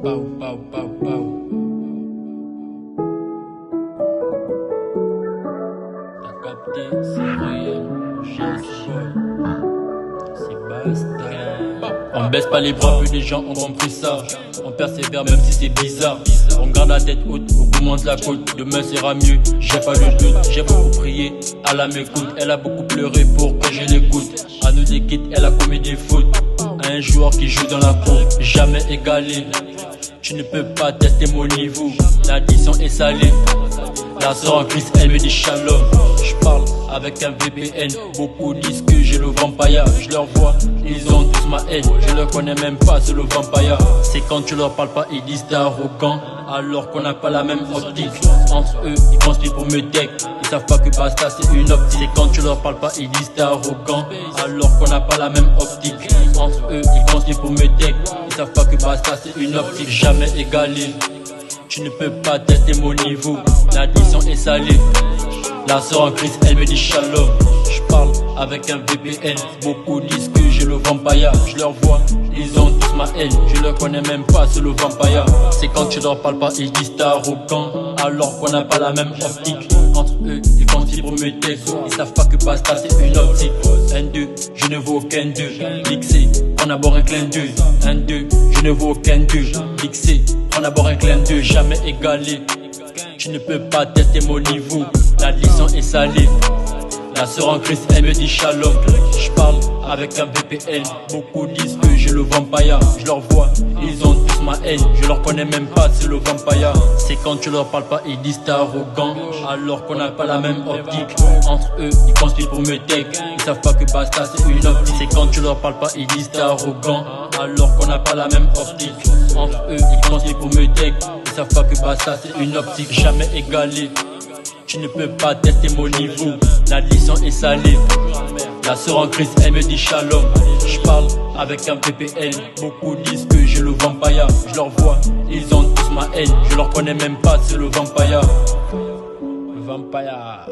Pau, pau, pau, pau. T'as capté, c'est réel. Sébastien. On baisse pas les bras, plus les gens ont compris ça. On persévère même si c'est bizarre. On garde la tête haute, au bout de la côte. Demain sera mieux, j'ai pas le doute. J'ai beaucoup prié, Allah m'écoute. Elle a beaucoup pleuré pour que je l'écoute. À nous des quittes, elle a commis des fautes. À un joueur qui joue dans la cour, jamais égalé. Tu ne peux pas tester mon niveau, l'addition est salée. La sœur en Christ, elle me dit shalom. Je parle avec un VPN. Beaucoup disent que j'ai le vampire. Je leur vois, ils ont tous ma haine. Je leur connais même pas, c'est le vampire. C'est quand tu leur parles pas, ils disent t'es arrogant. Alors qu'on n'a pas la même optique. Entre eux, ils construisent pour me deck. Ils savent pas que basta c'est une optique. C'est quand tu leur parles pas, ils disent t'es arrogant. Alors qu'on n'a pas la même optique. Entre eux, ils construisent pour me deck. Ils savent pas que basta c'est une optique. Jamais égalé. Tu ne peux pas tester mon niveau, l'addition est salée. La sœur en Christ, elle me dit shalom. Je parle avec un VPN. Beaucoup disent que j'ai le vampire. Je leur vois, ils ont tous ma haine. Je leur connais même pas, c'est le vampire. C'est quand tu leur parles pas, ils disent t'es arrogant. Alors qu'on n'a pas la même optique. Entre eux, ils confient pour me texte. Ils savent pas que basta c'est une optique. 1-2, je ne vaux aucun 2. Mixé, on a un clin d'œil. 1-2, je ne vaux aucun 2. Mixé, on a un clin d'œil. Jamais égalé. Tu ne peux pas tester mon niveau, l'addition est salée. La sœur en Christ, elle me dit shalom. Je parle avec un VPN. Beaucoup disent que j'ai le vampire. Je leur vois, ils ont tous ma haine. Je leur connais même pas, c'est le vampire. C'est quand tu leur parles pas, ils disent t'es arrogant. Alors qu'on n'a pas la même optique. Entre eux, ils construisent pour me tech. Ils savent pas que basta c'est une optique. C'est quand tu leur parles pas, ils disent t'es arrogant. Alors qu'on n'a pas la même optique. Entre eux, ils construisent pour me tech. Ils savent pas que basta c'est une optique. Jamais égalé. Tu ne peux pas tester mon niveau, l'addition est salée. La sœur en Christ, elle me dit shalom. Je parle avec un VPN. Beaucoup disent que j'ai le vampire. Je leur vois, ils ont tous ma haine. Je leur connais même pas, c'est le vampire. Le vampire.